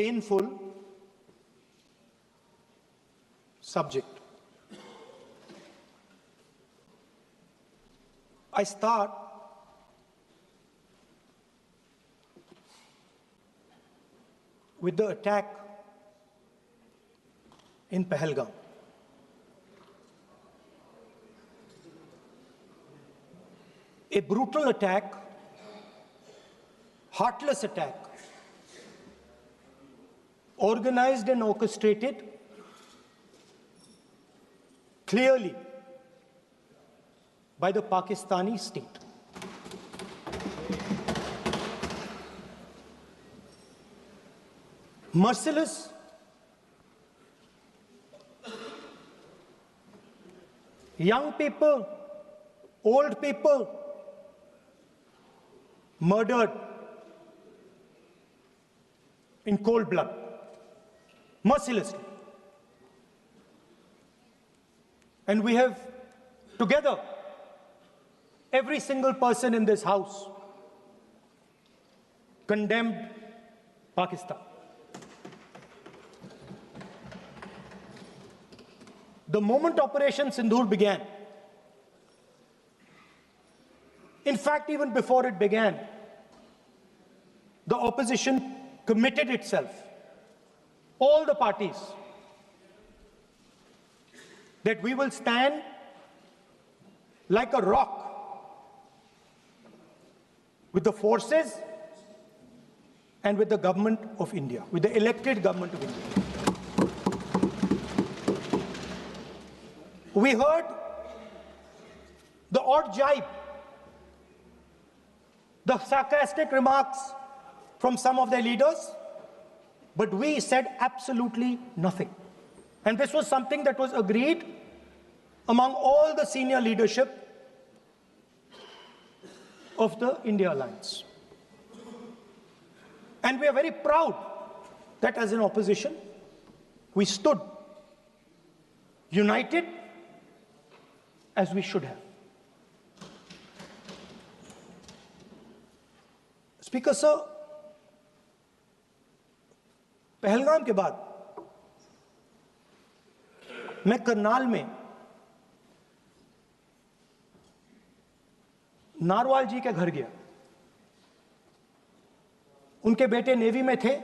painful subject. I start with the attack in Pahalgam. A brutal attack, heartless attack, organized and orchestrated clearly by the Pakistani state. Merciless, young people, old people murdered in cold blood, mercilessly. And we have together, every single person in this house, condemned Pakistan. The moment Operation Sindoor began, in fact, even before it began, the opposition committed itself, all the parties, that we will stand like a rock with the forces and with the government of India, with the elected government of India. We heard the odd jibe, the sarcastic remarks from some of their leaders, but we said absolutely nothing. And this was something that was agreed among all the senior leadership of the India Alliance. And we are very proud that as an opposition, we stood united as we should have. Speaker sir, Pahalgam के बाद मैं करनाल में narwhal जी के घर गया। उनके बेटे navy में थे,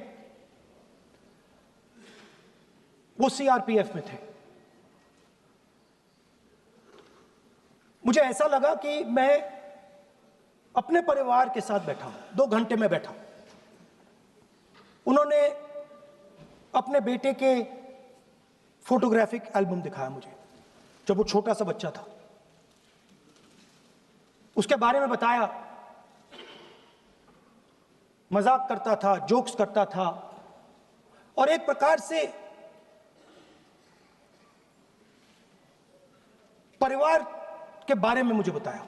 वो सीआरपीएफ में थे। मुझे ऐसा लगा कि मैं अपने परिवार के साथ बैठा हूं। 2 घंटे में बैठा। उन्होंने अपने बेटे के फोटोग्राफिक एल्बम दिखाया मुझे, जब वो छोटा सा बच्चा था। उसके बारे में बताया, मजाक करता था, जोक्स करता था, और एक प्रकार से परिवार के बारे में मुझे बताया।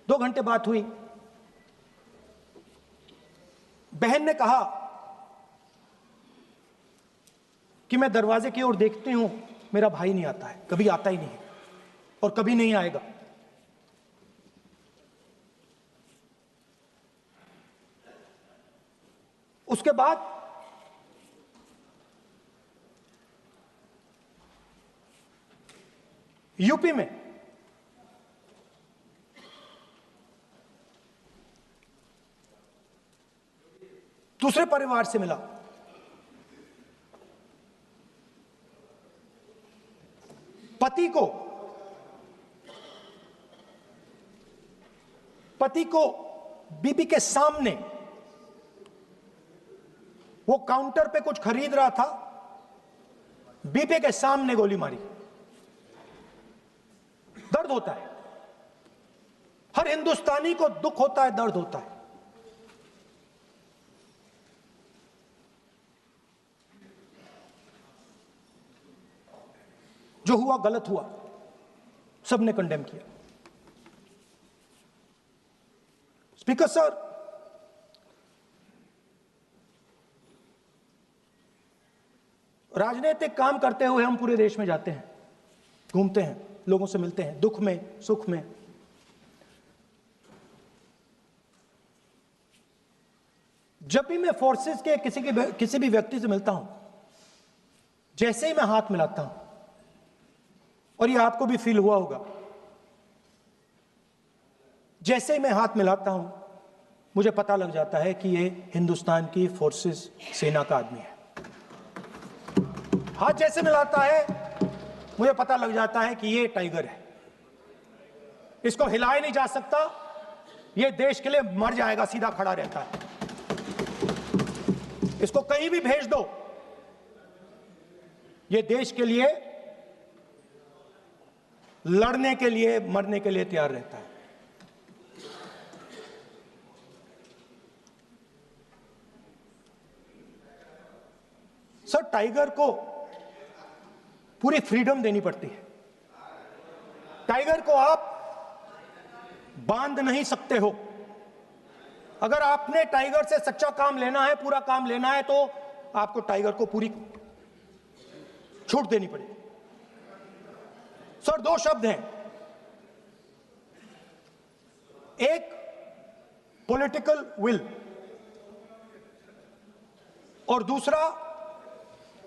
2 घंटे बात हुई। बहन ने कहा कि मैं दरवाजे की ओर देखती हूं, मेरा भाई नहीं आता है, कभी आता ही नहीं है और कभी नहीं आएगा। उसके बाद यूपी में दूसरे परिवार से मिला। पति को बीबी के सामने, वो काउंटर पे कुछ खरीद रहा था, बीबी के सामने गोली मारी। दर्द होता है, हर हिंदुस्तानी को दुख होता है, दर्द होता है। जो हुआ गलत हुआ, सबने कंडेम किया। स्पीकर सर, राजनीतिक काम करते हुए हम पूरे देश में जाते हैं, घूमते हैं, लोगों से मिलते हैं, दुख में, सुख में। जब भी मैं फोर्सेस के किसी भी व्यक्ति से मिलता हूं, जैसे ही मैं हाथ मिलाता हूं, और ये आपको भी फील हुआ होगा, जैसे ही मैं हाथ मिलाता हूं मुझे पता लग जाता है कि ये हिंदुस्तान की फोर्सेस सेना का आदमी है। हाथ जैसे मिलाता है मुझे पता लग जाता है कि ये टाइगर है, इसको हिलाया नहीं जा सकता, ये देश के लिए मर जाएगा, सीधा खड़ा रहता है, इसको कहीं भी भेज दो, ये देश के लिए लड़ने के लिए, मरने के लिए तैयार रहता है। सर, टाइगर को पूरी फ्रीडम देनी पड़ती है। टाइगर को आप बांध नहीं सकते हो। अगर आपने टाइगर से सच्चा काम लेना है, पूरा काम लेना है, तो आपको टाइगर को पूरी छूट देनी पड़ेगी। सर, दो शब्द हैं, एक पॉलिटिकल विल और दूसरा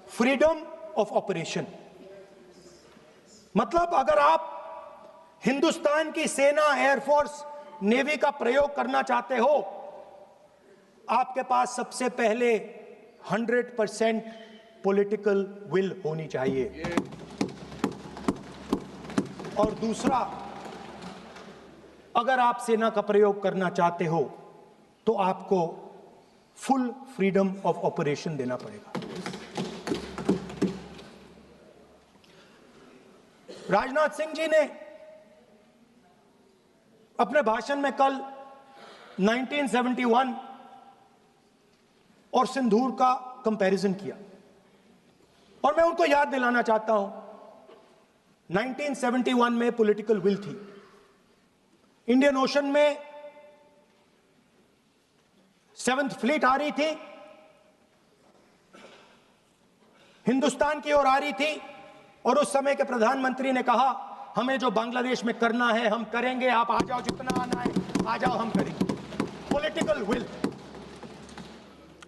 फ्रीडम ऑफ ऑपरेशन। मतलब अगर आप हिंदुस्तान की सेना, एयरफोर्स, नेवी का प्रयोग करना चाहते हो, आपके पास सबसे पहले 100% पॉलिटिकल विल होनी चाहिए, और दूसरा, अगर आप सेना का प्रयोग करना चाहते हो तो आपको फुल फ्रीडम ऑफ ऑपरेशन देना पड़ेगा। राजनाथ सिंह जी ने अपने भाषण में कल 1971 और सिंदूर का कंपैरिजन किया, और मैं उनको याद दिलाना चाहता हूं, 1971 में पॉलिटिकल विल थी, इंडियन ओशन में 7th फ्लीट आ रही थी, हिंदुस्तान की ओर आ रही थी, और उस समय के प्रधानमंत्री ने कहा, हमें जो बांग्लादेश में करना है हम करेंगे, आप आ जाओ, जितना आना है आ जाओ, हम करेंगे। Political will,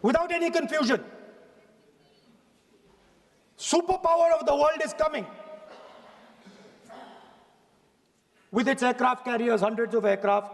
without any confusion. Super power of the world is coming with its aircraft carriers, hundreds of aircraft,